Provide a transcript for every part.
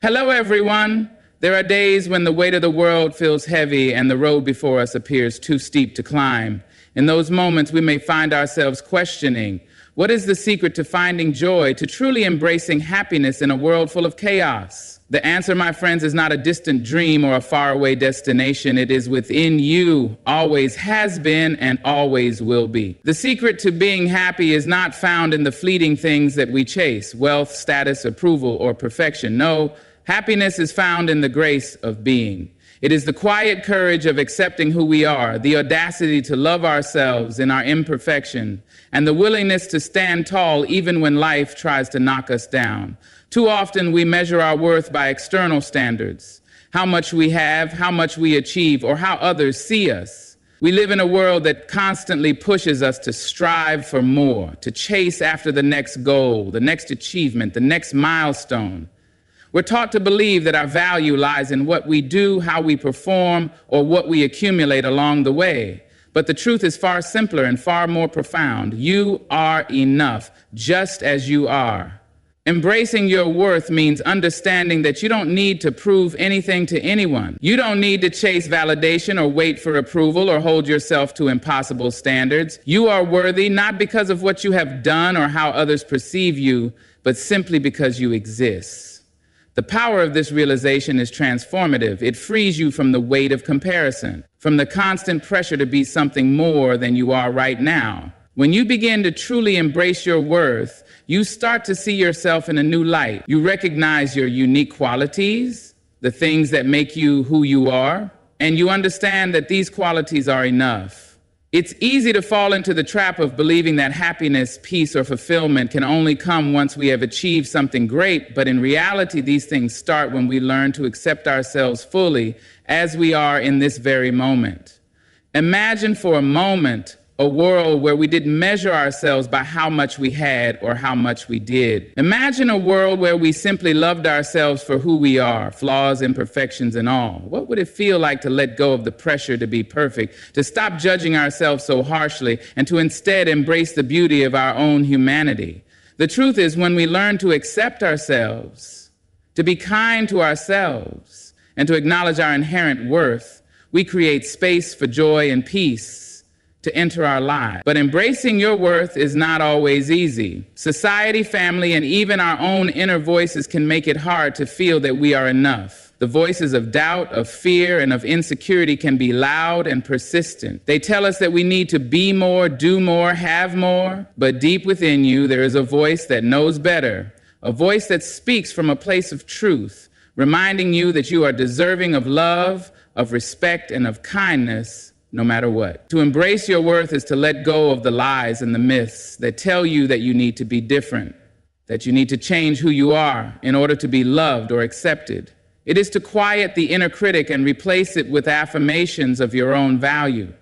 Hello, everyone. There are days when the weight of the world feels heavy and the road before us appears too steep to climb. In those moments, we may find ourselves questioning, what is the secret to finding joy, to truly embracing happiness in a world full of chaos? The answer, my friends, is not a distant dream or a faraway destination. It is within you, always has been and always will be. The secret to being happy is not found in the fleeting things that we chase, wealth, status, approval, or perfection. No, happiness is found in the grace of being. It is the quiet courage of accepting who we are, the audacity to love ourselves in our imperfection, and the willingness to stand tall even when life tries to knock us down. Too often we measure our worth by external standards, how much we have, how much we achieve, or how others see us. We live in a world that constantly pushes us to strive for more, to chase after the next goal, the next achievement, the next milestone. We're taught to believe that our value lies in what we do, how we perform, or what we accumulate along the way. But the truth is far simpler and far more profound. You are enough, just as you are. Embracing your worth means understanding that you don't need to prove anything to anyone. You don't need to chase validation or wait for approval or hold yourself to impossible standards. You are worthy not because of what you have done or how others perceive you, but simply because you exist. The power of this realization is transformative. It frees you from the weight of comparison, from the constant pressure to be something more than you are right now. When you begin to truly embrace your worth, you start to see yourself in a new light. You recognize your unique qualities, the things that make you who you are, and you understand that these qualities are enough. It's easy to fall into the trap of believing that happiness, peace, or fulfillment can only come once we have achieved something great, but in reality, these things start when we learn to accept ourselves fully as we are in this very moment. Imagine for a moment a world where we didn't measure ourselves by how much we had or how much we did. Imagine a world where we simply loved ourselves for who we are, flaws, imperfections, and all. What would it feel like to let go of the pressure to be perfect, to stop judging ourselves so harshly, and to instead embrace the beauty of our own humanity? The truth is, when we learn to accept ourselves, to be kind to ourselves, and to acknowledge our inherent worth, we create space for joy and peace to enter our lives. But embracing your worth is not always easy. Society, family, and even our own inner voices can make it hard to feel that we are enough. The voices of doubt, of fear, and of insecurity can be loud and persistent. They tell us that we need to be more, do more, have more. But deep within you, there is a voice that knows better, a voice that speaks from a place of truth, reminding you that you are deserving of love, of respect, and of kindness, no matter what. To embrace your worth is to let go of the lies and the myths that tell you that you need to be different, that you need to change who you are in order to be loved or accepted. It is to quiet the inner critic and replace it with affirmations of your own value.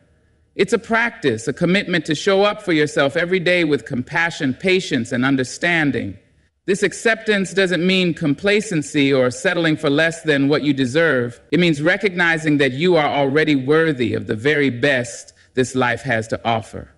It's a practice, a commitment to show up for yourself every day with compassion, patience, and understanding. This acceptance doesn't mean complacency or settling for less than what you deserve. It means recognizing that you are already worthy of the very best this life has to offer.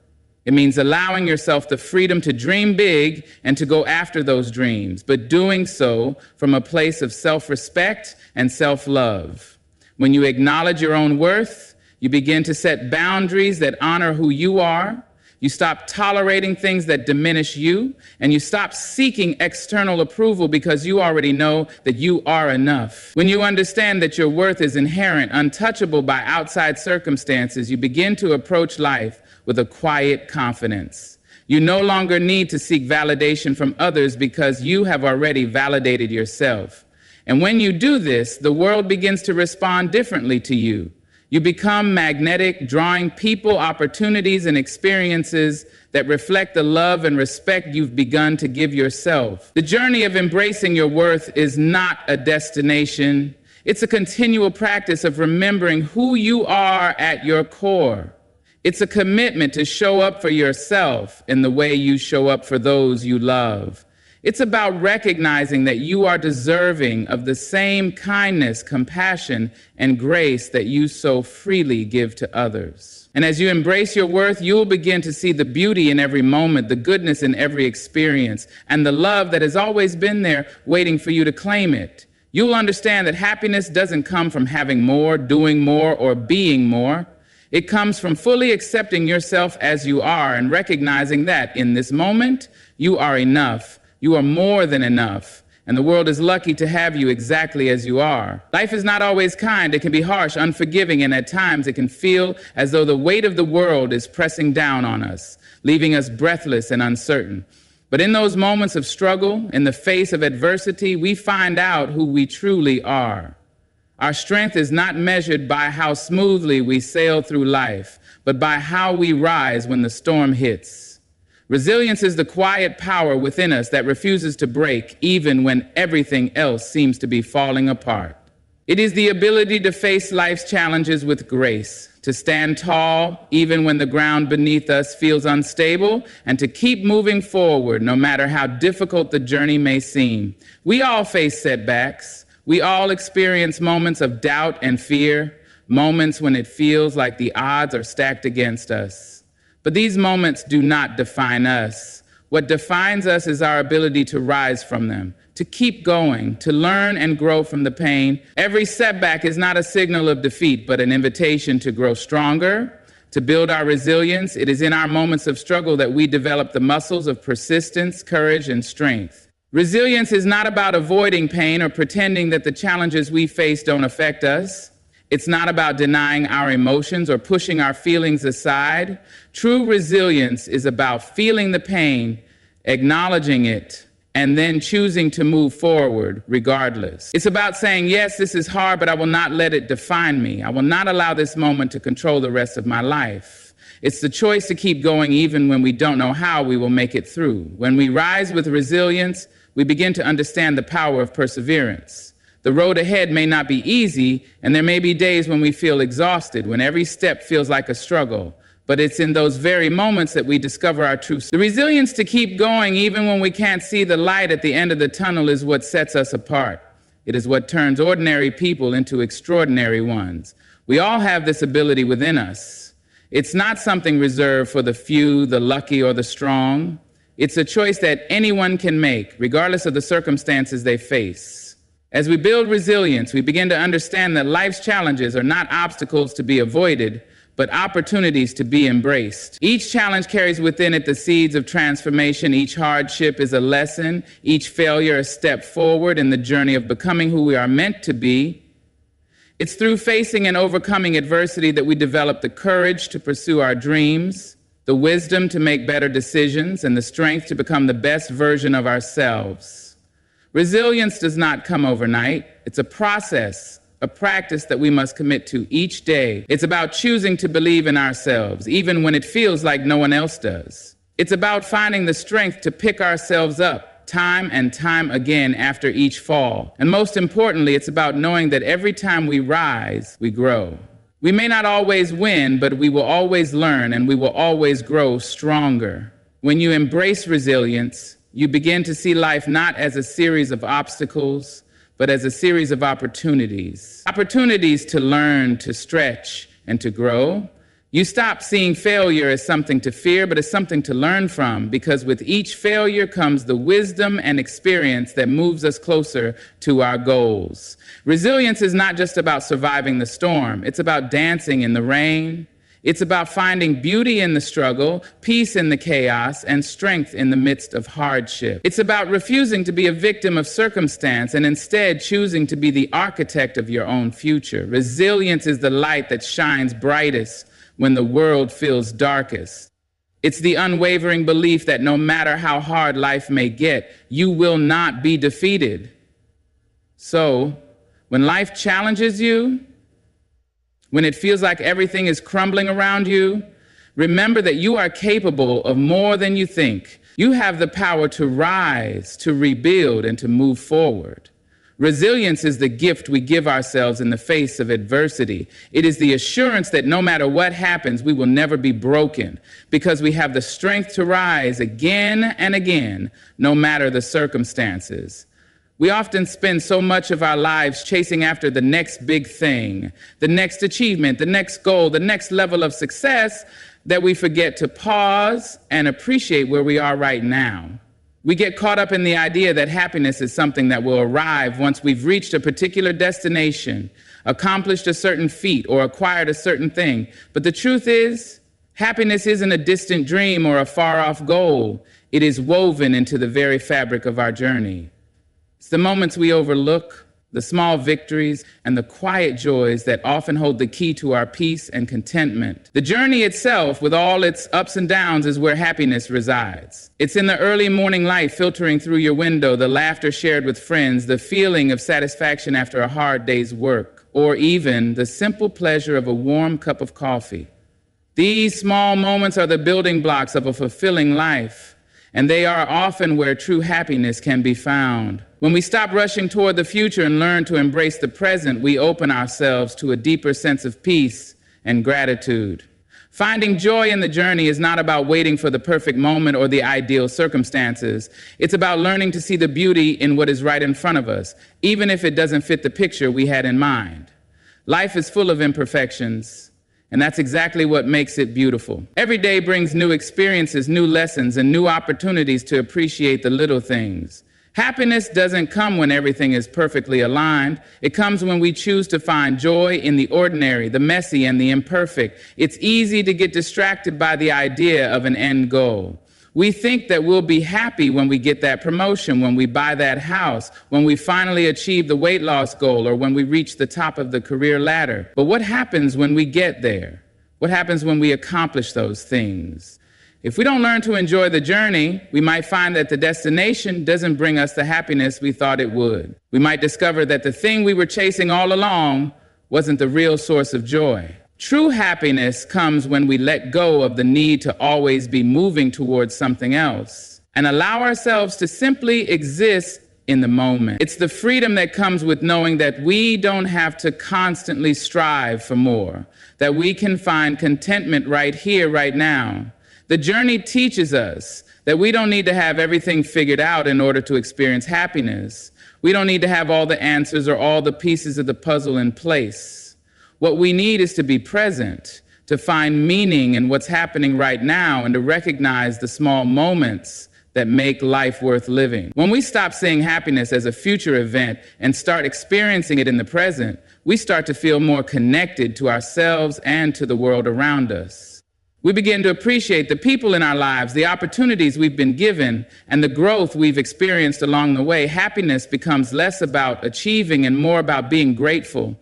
It means allowing yourself the freedom to dream big and to go after those dreams, but doing so from a place of self-respect and self-love. When you acknowledge your own worth, you begin to set boundaries that honor who you are. You stop tolerating things that diminish you, and you stop seeking external approval because you already know that you are enough. When you understand that your worth is inherent, untouchable by outside circumstances, you begin to approach life with a quiet confidence. You no longer need to seek validation from others because you have already validated yourself. And when you do this, the world begins to respond differently to you. You become magnetic, drawing people, opportunities, and experiences that reflect the love and respect you've begun to give yourself. The journey of embracing your worth is not a destination. It's a continual practice of remembering who you are at your core. It's a commitment to show up for yourself in the way you show up for those you love. It's about recognizing that you are deserving of the same kindness, compassion, and grace that you so freely give to others. And as you embrace your worth, you'll begin to see the beauty in every moment, the goodness in every experience, and the love that has always been there waiting for you to claim it. You will understand that happiness doesn't come from having more, doing more, or being more. It comes from fully accepting yourself as you are and recognizing that in this moment, you are enough. You are more than enough. And the world is lucky to have you exactly as you are. Life is not always kind. It can be harsh, unforgiving, and at times it can feel as though the weight of the world is pressing down on us, leaving us breathless and uncertain. But in those moments of struggle, in the face of adversity, we find out who we truly are. Our strength is not measured by how smoothly we sail through life, but by how we rise when the storm hits. Resilience is the quiet power within us that refuses to break even when everything else seems to be falling apart. It is the ability to face life's challenges with grace, to stand tall even when the ground beneath us feels unstable, and to keep moving forward no matter how difficult the journey may seem. We all face setbacks. We all experience moments of doubt and fear, moments when it feels like the odds are stacked against us. But these moments do not define us. What defines us is our ability to rise from them, to keep going, to learn and grow from the pain. Every setback is not a signal of defeat, but an invitation to grow stronger, to build our resilience. It is in our moments of struggle that we develop the muscles of persistence, courage, and strength. Resilience is not about avoiding pain or pretending that the challenges we face don't affect us. It's not about denying our emotions or pushing our feelings aside. True resilience is about feeling the pain, acknowledging it, and then choosing to move forward regardless. It's about saying, yes, this is hard, but I will not let it define me. I will not allow this moment to control the rest of my life. It's the choice to keep going even when we don't know how we will make it through. When we rise with resilience, we begin to understand the power of perseverance. The road ahead may not be easy, and there may be days when we feel exhausted, when every step feels like a struggle. But it's in those very moments that we discover our truth. The resilience to keep going even when we can't see the light at the end of the tunnel is what sets us apart. It is what turns ordinary people into extraordinary ones. We all have this ability within us. It's not something reserved for the few, the lucky, or the strong. It's a choice that anyone can make, regardless of the circumstances they face. As we build resilience, we begin to understand that life's challenges are not obstacles to be avoided, but opportunities to be embraced. Each challenge carries within it the seeds of transformation. Each hardship is a lesson, each failure a step forward in the journey of becoming who we are meant to be. It's through facing and overcoming adversity that we develop the courage to pursue our dreams, the wisdom to make better decisions, and the strength to become the best version of ourselves. Resilience does not come overnight. It's a process, a practice that we must commit to each day. It's about choosing to believe in ourselves, even when it feels like no one else does. It's about finding the strength to pick ourselves up time and time again after each fall. And most importantly, it's about knowing that every time we rise, we grow. We may not always win, but we will always learn and we will always grow stronger. When you embrace resilience, you begin to see life not as a series of obstacles, but as a series of opportunities. Opportunities to learn, to stretch, and to grow. You stop seeing failure as something to fear, but as something to learn from, because with each failure comes the wisdom and experience that moves us closer to our goals. Resilience is not just about surviving the storm. It's about dancing in the rain. It's about finding beauty in the struggle, peace in the chaos, and strength in the midst of hardship. It's about refusing to be a victim of circumstance and instead choosing to be the architect of your own future. Resilience is the light that shines brightest when the world feels darkest. It's the unwavering belief that no matter how hard life may get, you will not be defeated. So, when life challenges you, when it feels like everything is crumbling around you, remember that you are capable of more than you think. You have the power to rise, to rebuild, and to move forward. Resilience is the gift we give ourselves in the face of adversity. It is the assurance that no matter what happens, we will never be broken because we have the strength to rise again and again, no matter the circumstances. We often spend so much of our lives chasing after the next big thing, the next achievement, the next goal, the next level of success, that we forget to pause and appreciate where we are right now. We get caught up in the idea that happiness is something that will arrive once we've reached a particular destination, accomplished a certain feat, or acquired a certain thing. But the truth is, happiness isn't a distant dream or a far-off goal. It is woven into the very fabric of our journey. It's the moments we overlook, the small victories, and the quiet joys that often hold the key to our peace and contentment. The journey itself, with all its ups and downs, is where happiness resides. It's in the early morning light filtering through your window, the laughter shared with friends, the feeling of satisfaction after a hard day's work, or even the simple pleasure of a warm cup of coffee. These small moments are the building blocks of a fulfilling life, and they are often where true happiness can be found. When we stop rushing toward the future and learn to embrace the present, we open ourselves to a deeper sense of peace and gratitude. Finding joy in the journey is not about waiting for the perfect moment or the ideal circumstances. It's about learning to see the beauty in what is right in front of us, even if it doesn't fit the picture we had in mind. Life is full of imperfections, and that's exactly what makes it beautiful. Every day brings new experiences, new lessons, and new opportunities to appreciate the little things. Happiness doesn't come when everything is perfectly aligned. It comes when we choose to find joy in the ordinary, the messy, and the imperfect. It's easy to get distracted by the idea of an end goal. We think that we'll be happy when we get that promotion, when we buy that house, when we finally achieve the weight loss goal, or when we reach the top of the career ladder. But what happens when we get there? What happens when we accomplish those things? If we don't learn to enjoy the journey, we might find that the destination doesn't bring us the happiness we thought it would. We might discover that the thing we were chasing all along wasn't the real source of joy. True happiness comes when we let go of the need to always be moving towards something else and allow ourselves to simply exist in the moment. It's the freedom that comes with knowing that we don't have to constantly strive for more, that we can find contentment right here, right now. The journey teaches us that we don't need to have everything figured out in order to experience happiness. We don't need to have all the answers or all the pieces of the puzzle in place. What we need is to be present, to find meaning in what's happening right now, and to recognize the small moments that make life worth living. When we stop seeing happiness as a future event and start experiencing it in the present, we start to feel more connected to ourselves and to the world around us. We begin to appreciate the people in our lives, the opportunities we've been given, and the growth we've experienced along the way. Happiness becomes less about achieving and more about being grateful,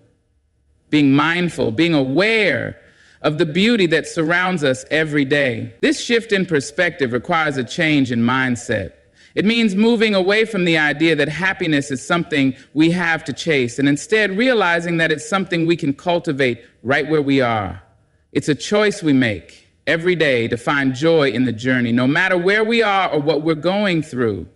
being mindful, being aware of the beauty that surrounds us every day. This shift in perspective requires a change in mindset. It means moving away from the idea that happiness is something we have to chase, and instead realizing that it's something we can cultivate right where we are. It's a choice we make every day to find joy in the journey, no matter where we are or what we're going through.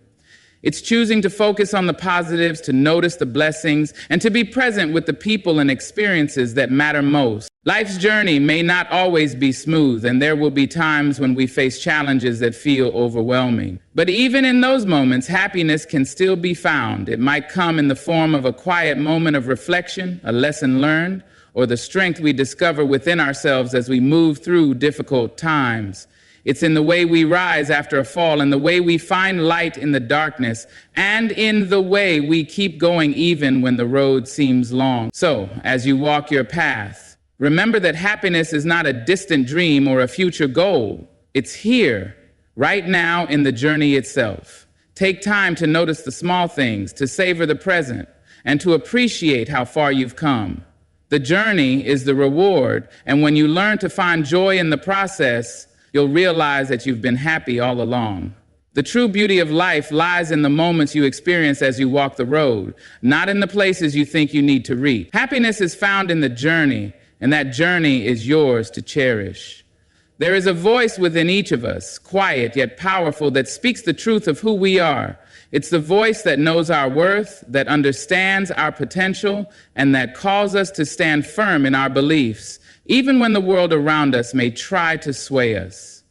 It's choosing to focus on the positives, to notice the blessings, and to be present with the people and experiences that matter most. Life's journey may not always be smooth, and there will be times when we face challenges that feel overwhelming. But even in those moments, happiness can still be found. It might come in the form of a quiet moment of reflection, a lesson learned, or the strength we discover within ourselves as we move through difficult times. It's in the way we rise after a fall, in the way we find light in the darkness, and in the way we keep going even when the road seems long. So, as you walk your path, remember that happiness is not a distant dream or a future goal. It's here, right now in the journey itself. Take time to notice the small things, to savor the present, and to appreciate how far you've come. The journey is the reward, and when you learn to find joy in the process, you'll realize that you've been happy all along. The true beauty of life lies in the moments you experience as you walk the road, not in the places you think you need to reach. Happiness is found in the journey, and that journey is yours to cherish. There is a voice within each of us, quiet yet powerful, that speaks the truth of who we are. It's the voice that knows our worth, that understands our potential, and that calls us to stand firm in our beliefs, even when the world around us may try to sway us.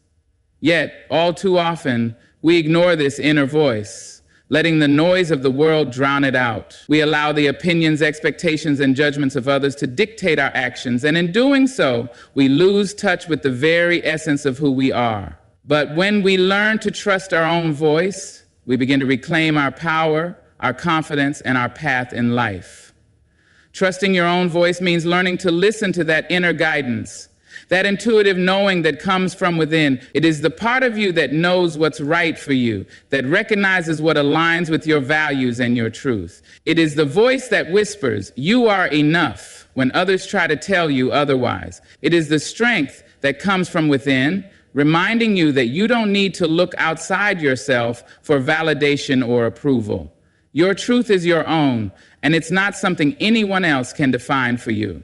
Yet, all too often, we ignore this inner voice, letting the noise of the world drown it out. We allow the opinions, expectations, and judgments of others to dictate our actions, and in doing so, we lose touch with the very essence of who we are. But when we learn to trust our own voice, We begin to reclaim our power, our confidence, and our path in life. Trusting your own voice means learning to listen to that inner guidance, that intuitive knowing that comes from within. It is the part of you that knows what's right for you, that recognizes what aligns with your values and your truth. It is the voice that whispers, "You are enough," when others try to tell you otherwise. It is the strength that comes from within, reminding you that you don't need to look outside yourself for validation or approval. Your truth is your own, and it's not something anyone else can define for you.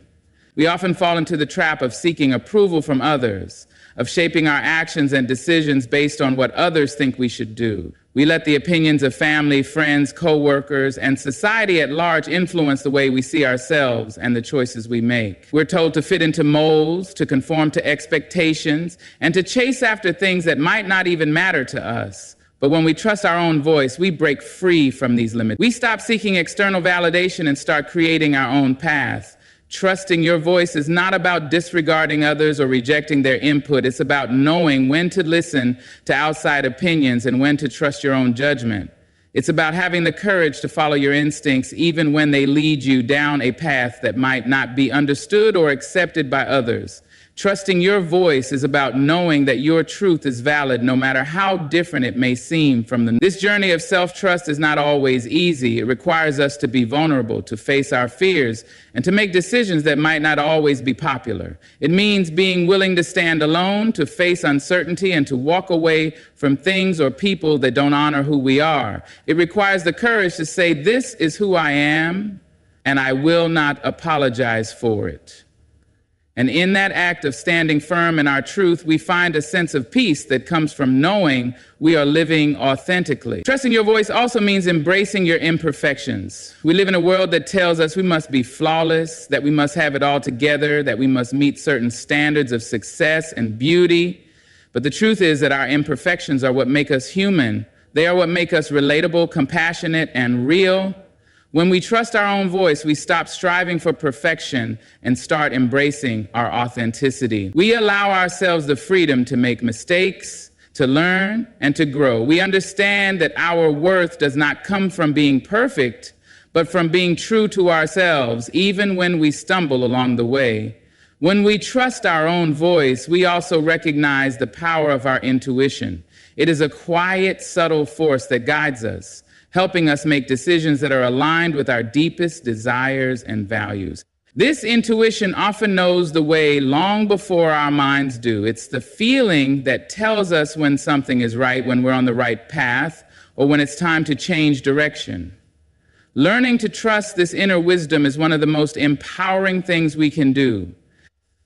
We often fall into the trap of seeking approval from others, of shaping our actions and decisions based on what others think we should do. We let the opinions of family, friends, co-workers, and society at large influence the way we see ourselves and the choices we make. We're told to fit into molds, to conform to expectations, and to chase after things that might not even matter to us. But when we trust our own voice, we break free from these limits. We stop seeking external validation and start creating our own path. Trusting your voice is not about disregarding others or rejecting their input. It's about knowing when to listen to outside opinions and when to trust your own judgment. It's about having the courage to follow your instincts even when they lead you down a path that might not be understood or accepted by others. Trusting your voice is about knowing that your truth is valid no matter how different it may seem from them. This journey of self-trust is not always easy. It requires us to be vulnerable, to face our fears, and to make decisions that might not always be popular. It means being willing to stand alone, to face uncertainty, and to walk away from things or people that don't honor who we are. It requires the courage to say, "This is who I am, and I will not apologize for it." And in that act of standing firm in our truth, we find a sense of peace that comes from knowing we are living authentically. Trusting your voice also means embracing your imperfections. We live in a world that tells us we must be flawless, that we must have it all together, that we must meet certain standards of success and beauty. But the truth is that our imperfections are what make us human. They are what make us relatable, compassionate, and real. When we trust our own voice, we stop striving for perfection and start embracing our authenticity. We allow ourselves the freedom to make mistakes, to learn, and to grow. We understand that our worth does not come from being perfect, but from being true to ourselves, even when we stumble along the way. When we trust our own voice, we also recognize the power of our intuition. It is a quiet, subtle force that guides us, helping us make decisions that are aligned with our deepest desires and values. This intuition often knows the way long before our minds do. It's the feeling that tells us when something is right, when we're on the right path, or when it's time to change direction. Learning to trust this inner wisdom is one of the most empowering things we can do.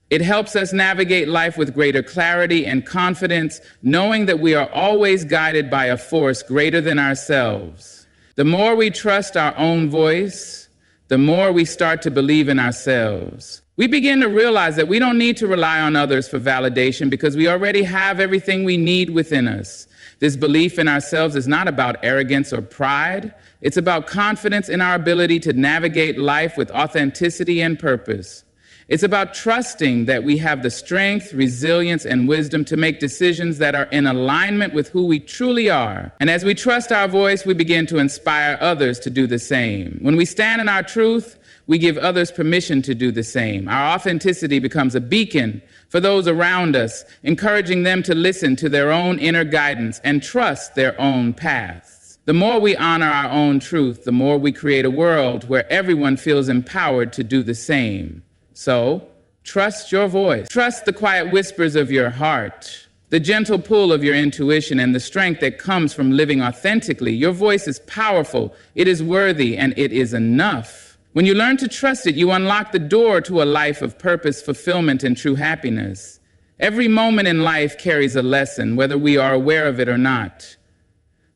It helps us navigate life with greater clarity and confidence, knowing that we are always guided by a force greater than ourselves. The more we trust our own voice, the more we start to believe in ourselves. We begin to realize that we don't need to rely on others for validation because we already have everything we need within us. This belief in ourselves is not about arrogance or pride. It's about confidence in our ability to navigate life with authenticity and purpose. It's about trusting that we have the strength, resilience, and wisdom to make decisions that are in alignment with who we truly are. And as we trust our voice, we begin to inspire others to do the same. When we stand in our truth, we give others permission to do the same. Our authenticity becomes a beacon for those around us, encouraging them to listen to their own inner guidance and trust their own paths. The more we honor our own truth, the more we create a world where everyone feels empowered to do the same. So, trust your voice. Trust the quiet whispers of your heart, the gentle pull of your intuition, and the strength that comes from living authentically. Your voice is powerful, it is worthy, and it is enough. When you learn to trust it, you unlock the door to a life of purpose, fulfillment, and true happiness. Every moment in life carries a lesson, whether we are aware of it or not.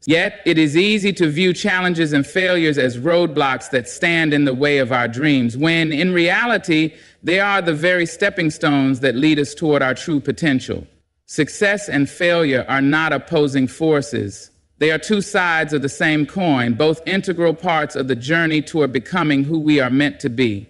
Yet, it is easy to view challenges and failures as roadblocks that stand in the way of our dreams, when in reality, they are the very stepping stones that lead us toward our true potential. Success and failure are not opposing forces. They are two sides of the same coin, both integral parts of the journey toward becoming who we are meant to be.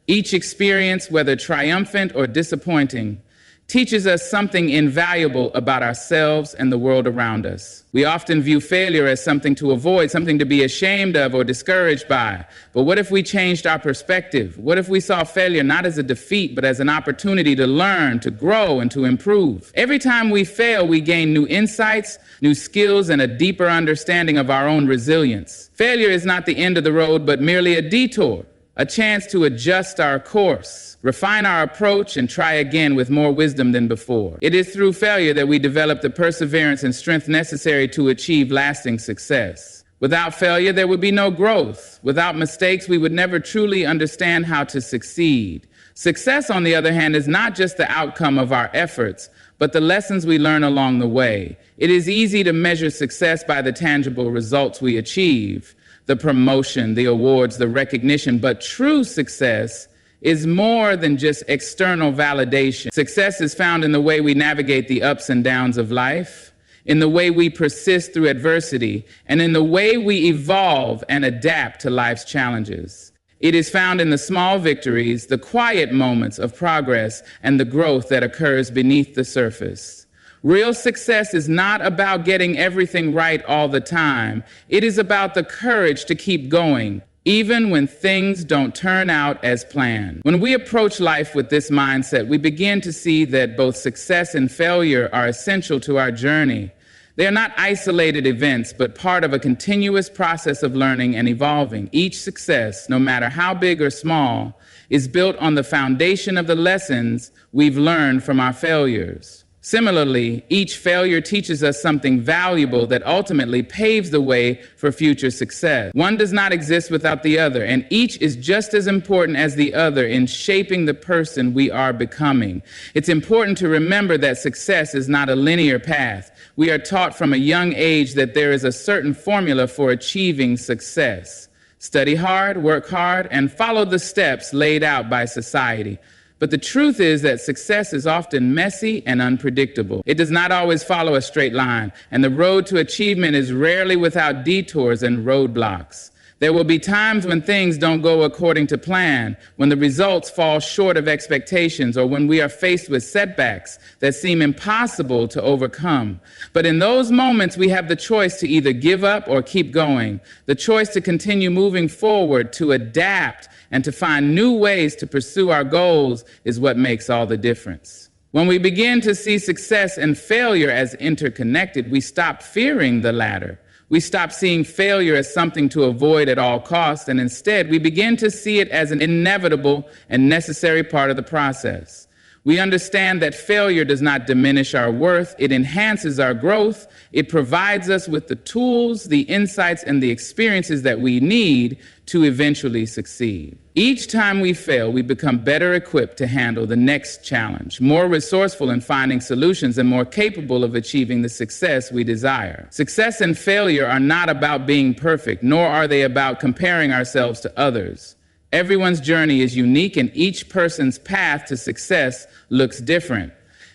Each experience, whether triumphant or disappointing, teaches us something invaluable about ourselves and the world around us. We often view failure as something to avoid, something to be ashamed of or discouraged by. But what if we changed our perspective? What if we saw failure not as a defeat, but as an opportunity to learn, to grow, and to improve? Every time we fail, we gain new insights, new skills, and a deeper understanding of our own resilience. Failure is not the end of the road, but merely a detour, a chance to adjust our course, refine our approach, and try again with more wisdom than before. It is through failure that we develop the perseverance and strength necessary to achieve lasting success. Without failure, there would be no growth. Without mistakes, we would never truly understand how to succeed. Success, on the other hand, is not just the outcome of our efforts, but the lessons we learn along the way. It is easy to measure success by the tangible results we achieve, the promotion, the awards, the recognition, but true success is more than just external validation. Success is found in the way we navigate the ups and downs of life, in the way we persist through adversity, and in the way we evolve and adapt to life's challenges. It is found in the small victories, the quiet moments of progress, and the growth that occurs beneath the surface. Real success is not about getting everything right all the time. It is about the courage to keep going, even when things don't turn out as planned. When we approach life with this mindset, we begin to see that both success and failure are essential to our journey. They are not isolated events, but part of a continuous process of learning and evolving. Each success, no matter how big or small, is built on the foundation of the lessons we've learned from our failures. Similarly, each failure teaches us something valuable that ultimately paves the way for future success. One does not exist without the other, and each is just as important as the other in shaping the person we are becoming. It's important to remember that success is not a linear path. We are taught from a young age that there is a certain formula for achieving success. Study hard, work hard, and follow the steps laid out by society. But the truth is that success is often messy and unpredictable. It does not always follow a straight line, and the road to achievement is rarely without detours and roadblocks. There will be times when things don't go according to plan, when the results fall short of expectations, or when we are faced with setbacks that seem impossible to overcome. But in those moments, we have the choice to either give up or keep going, the choice to continue moving forward, to adapt, and to find new ways to pursue our goals is what makes all the difference. When we begin to see success and failure as interconnected, we stop fearing the latter. We stop seeing failure as something to avoid at all costs, and instead we begin to see it as an inevitable and necessary part of the process. We understand that failure does not diminish our worth, it enhances our growth, it provides us with the tools, the insights, and the experiences that we need to eventually succeed. Each time we fail, we become better equipped to handle the next challenge, more resourceful in finding solutions, and more capable of achieving the success we desire. Success and failure are not about being perfect, nor are they about comparing ourselves to others. Everyone's journey is unique, and each person's path to success looks different.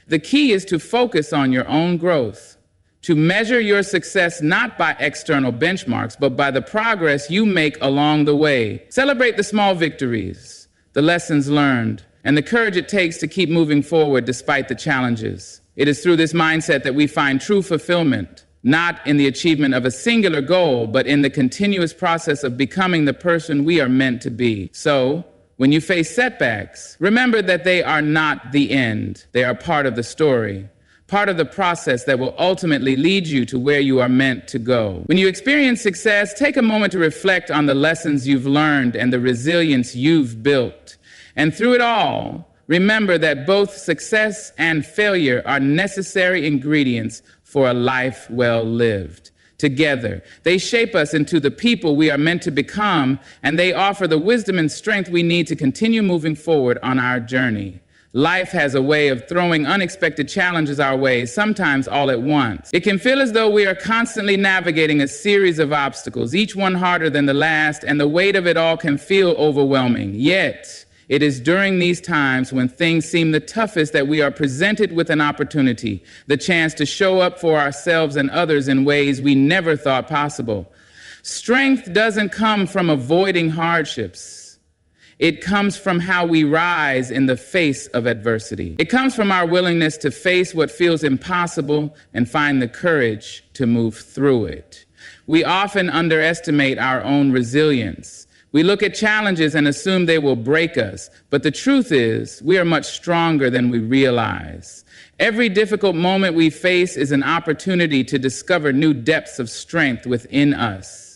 The key is to focus on your own growth, to measure your success not by external benchmarks, but by the progress you make along the way. Celebrate the small victories, the lessons learned, and the courage it takes to keep moving forward despite the challenges. It is through this mindset that we find true fulfillment, not in the achievement of a singular goal, but in the continuous process of becoming the person we are meant to be. So, when you face setbacks, remember that they are not the end. They are part of the story, part of the process that will ultimately lead you to where you are meant to go. When you experience success, take a moment to reflect on the lessons you've learned and the resilience you've built. And through it all, remember that both success and failure are necessary ingredients for a life well lived. Together, they shape us into the people we are meant to become, and they offer the wisdom and strength we need to continue moving forward on our journey. Life has a way of throwing unexpected challenges our way, sometimes all at once. It can feel as though we are constantly navigating a series of obstacles, each one harder than the last, and the weight of it all can feel overwhelming. Yet, it is during these times when things seem the toughest that we are presented with an opportunity, the chance to show up for ourselves and others in ways we never thought possible. Strength doesn't come from avoiding hardships. It comes from how we rise in the face of adversity. It comes from our willingness to face what feels impossible and find the courage to move through it. We often underestimate our own resilience. We look at challenges and assume they will break us, but the truth is we are much stronger than we realize. Every difficult moment we face is an opportunity to discover new depths of strength within us.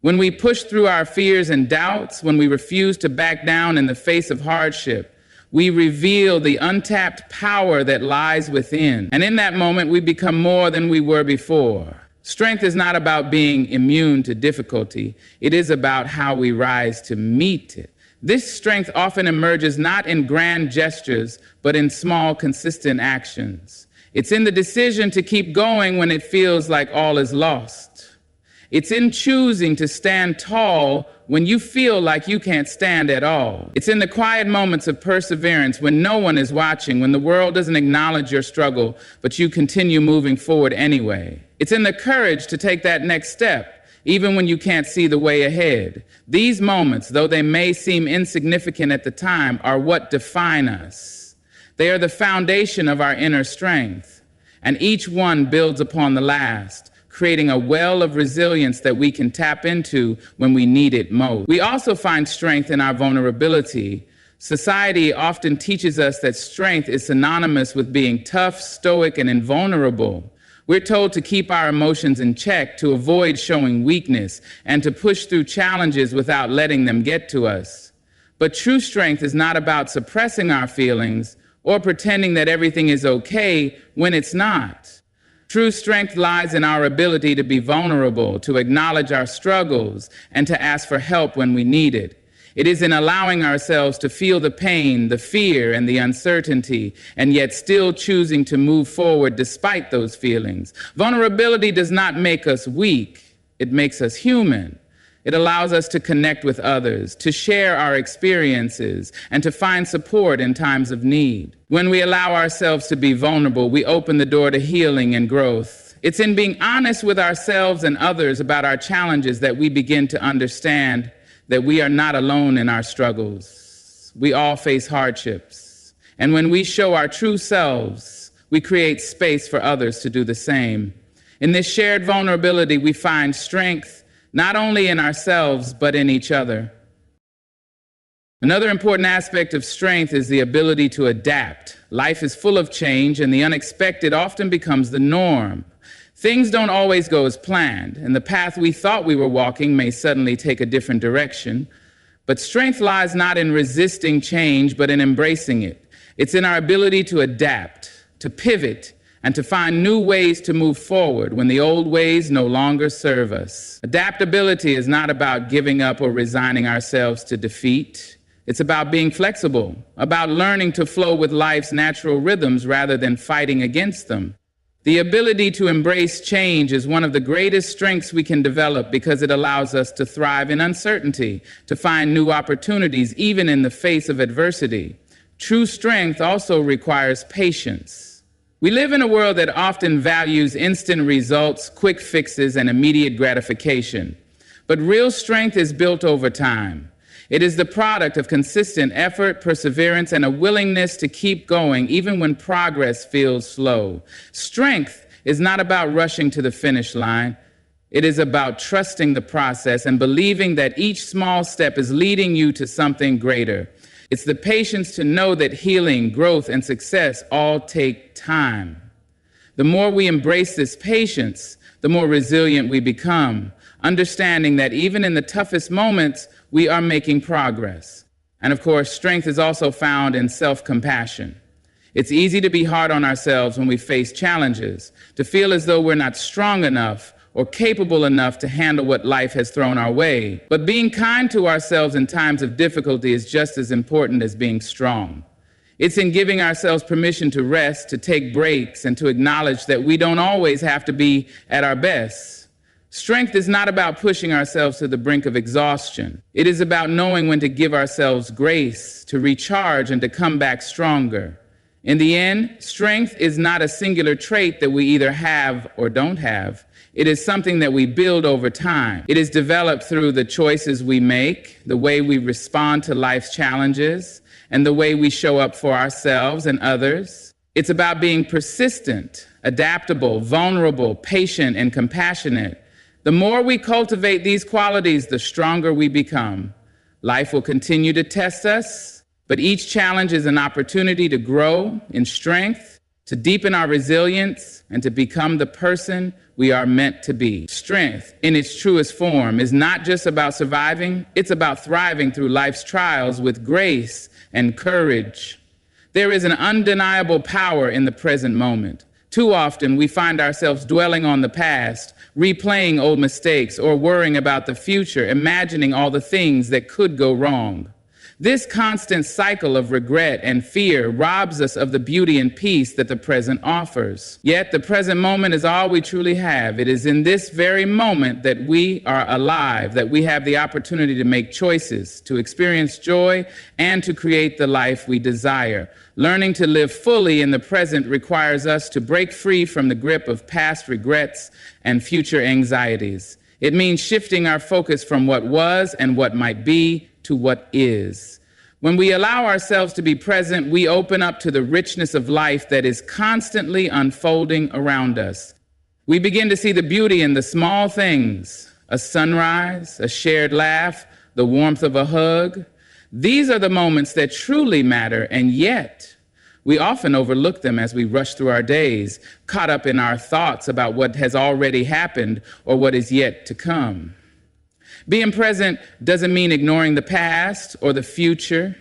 When we push through our fears and doubts, when we refuse to back down in the face of hardship, we reveal the untapped power that lies within. And in that moment, we become more than we were before. Strength is not about being immune to difficulty. It is about how we rise to meet it. This strength often emerges not in grand gestures, but in small, consistent actions. It's in the decision to keep going when it feels like all is lost. It's in choosing to stand tall when you feel like you can't stand at all. It's in the quiet moments of perseverance when no one is watching, when the world doesn't acknowledge your struggle, but you continue moving forward anyway. It's in the courage to take that next step, even when you can't see the way ahead. These moments, though they may seem insignificant at the time, are what define us. They are the foundation of our inner strength, and each one builds upon the last, creating a well of resilience that we can tap into when we need it most. We also find strength in our vulnerability. Society often teaches us that strength is synonymous with being tough, stoic, and invulnerable. We're told to keep our emotions in check, to avoid showing weakness, and to push through challenges without letting them get to us. But true strength is not about suppressing our feelings or pretending that everything is okay when it's not. True strength lies in our ability to be vulnerable, to acknowledge our struggles, and to ask for help when we need it. It is in allowing ourselves to feel the pain, the fear, and the uncertainty, and yet still choosing to move forward despite those feelings. Vulnerability does not make us weak. It makes us human. It allows us to connect with others, to share our experiences, and to find support in times of need. When we allow ourselves to be vulnerable, we open the door to healing and growth. It's in being honest with ourselves and others about our challenges that we begin to understand that we are not alone in our struggles. We all face hardships. And when we show our true selves, we create space for others to do the same. In this shared vulnerability, we find strength not only in ourselves, but in each other. Another important aspect of strength is the ability to adapt. Life is full of change, and the unexpected often becomes the norm. Things don't always go as planned, and the path we thought we were walking may suddenly take a different direction. But strength lies not in resisting change, but in embracing it. It's in our ability to adapt, to pivot, and to find new ways to move forward when the old ways no longer serve us. Adaptability is not about giving up or resigning ourselves to defeat. It's about being flexible, about learning to flow with life's natural rhythms rather than fighting against them. The ability to embrace change is one of the greatest strengths we can develop because it allows us to thrive in uncertainty, to find new opportunities even in the face of adversity. True strength also requires patience. We live in a world that often values instant results, quick fixes, and immediate gratification. But real strength is built over time. It is the product of consistent effort, perseverance, and a willingness to keep going even when progress feels slow. Strength is not about rushing to the finish line. It is about trusting the process and believing that each small step is leading you to something greater. It's the patience to know that healing, growth, and success all take time. The more we embrace this patience, the more resilient we become, understanding that even in the toughest moments, we are making progress. And of course, strength is also found in self-compassion. It's easy to be hard on ourselves when we face challenges, to feel as though we're not strong enough or capable enough to handle what life has thrown our way. But being kind to ourselves in times of difficulty is just as important as being strong. It's in giving ourselves permission to rest, to take breaks, and to acknowledge that we don't always have to be at our best. Strength is not about pushing ourselves to the brink of exhaustion. It is about knowing when to give ourselves grace, to recharge, and to come back stronger. In the end, strength is not a singular trait that we either have or don't have. It is something that we build over time. It is developed through the choices we make, the way we respond to life's challenges, and the way we show up for ourselves and others. It's about being persistent, adaptable, vulnerable, patient, and compassionate. The more we cultivate these qualities, the stronger we become. Life will continue to test us, but each challenge is an opportunity to grow in strength, to deepen our resilience, and to become the person we are meant to be. Strength, in its truest form, is not just about surviving, it's about thriving through life's trials with grace and courage. There is an undeniable power in the present moment. Too often, we find ourselves dwelling on the past, replaying old mistakes, or worrying about the future, imagining all the things that could go wrong. This constant cycle of regret and fear robs us of the beauty and peace that the present offers. Yet the present moment is all we truly have. It is in this very moment that we are alive, that we have the opportunity to make choices, to experience joy, and to create the life we desire. Learning to live fully in the present requires us to break free from the grip of past regrets and future anxieties. It means shifting our focus from what was and what might be to what is. When we allow ourselves to be present, we open up to the richness of life that is constantly unfolding around us. We begin to see the beauty in the small things, a sunrise, a shared laugh, the warmth of a hug. These are the moments that truly matter, and yet we often overlook them as we rush through our days, caught up in our thoughts about what has already happened or what is yet to come. Being present doesn't mean ignoring the past or the future.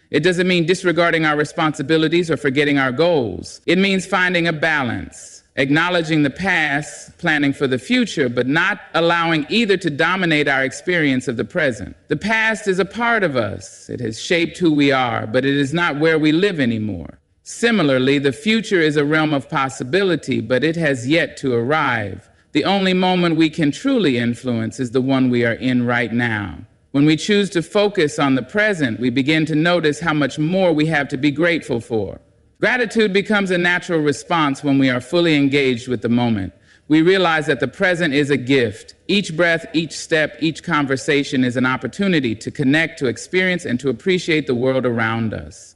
It doesn't mean disregarding our responsibilities or forgetting our goals. It means finding a balance, acknowledging the past, planning for the future, but not allowing either to dominate our experience of the present. The past is a part of us. It has shaped who we are, but it is not where we live anymore. Similarly, the future is a realm of possibility, but it has yet to arrive. The only moment we can truly influence is the one we are in right now. When we choose to focus on the present, we begin to notice how much more we have to be grateful for. Gratitude becomes a natural response when we are fully engaged with the moment. We realize that the present is a gift. Each breath, each step, each conversation is an opportunity to connect, to experience, and to appreciate the world around us.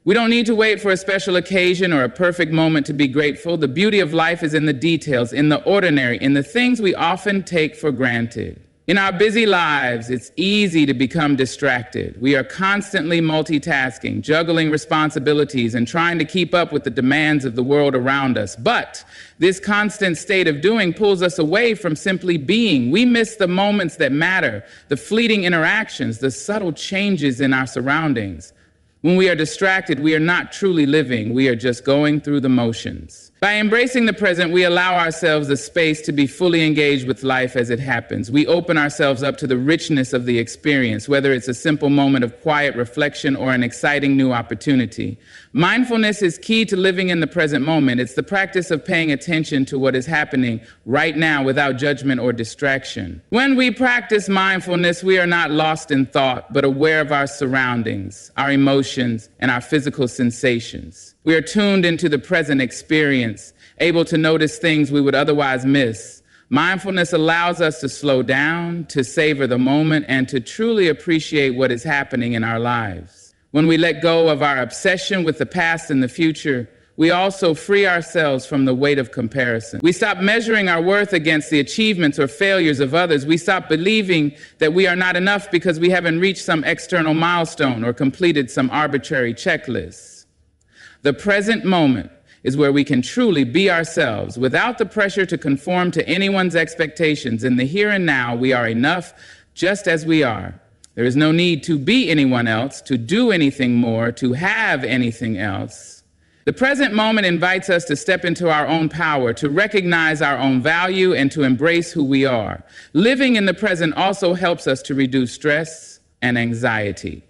We don't need to wait for a special occasion or a perfect moment to be grateful. The beauty of life is in the details, in the ordinary, in the things we often take for granted. In our busy lives, it's easy to become distracted. We are constantly multitasking, juggling responsibilities, and trying to keep up with the demands of the world around us. But this constant state of doing pulls us away from simply being. We miss the moments that matter, the fleeting interactions, the subtle changes in our surroundings. When we are distracted, we are not truly living. We are just going through the motions. By embracing the present, we allow ourselves the space to be fully engaged with life as it happens. We open ourselves up to the richness of the experience, whether it's a simple moment of quiet reflection or an exciting new opportunity. Mindfulness is key to living in the present moment. It's the practice of paying attention to what is happening right now without judgment or distraction. When we practice mindfulness, we are not lost in thought, but aware of our surroundings, our emotions, and our physical sensations. We are tuned into the present experience, able to notice things we would otherwise miss. Mindfulness allows us to slow down, to savor the moment, and to truly appreciate what is happening in our lives. When we let go of our obsession with the past and the future, we also free ourselves from the weight of comparison. We stop measuring our worth against the achievements or failures of others. We stop believing that we are not enough because we haven't reached some external milestone or completed some arbitrary checklist. The present moment is where we can truly be ourselves without the pressure to conform to anyone's expectations. In the here and now, we are enough just as we are. There is no need to be anyone else, to do anything more, to have anything else. The present moment invites us to step into our own power, to recognize our own value, and to embrace who we are. Living in the present also helps us to reduce stress and anxiety.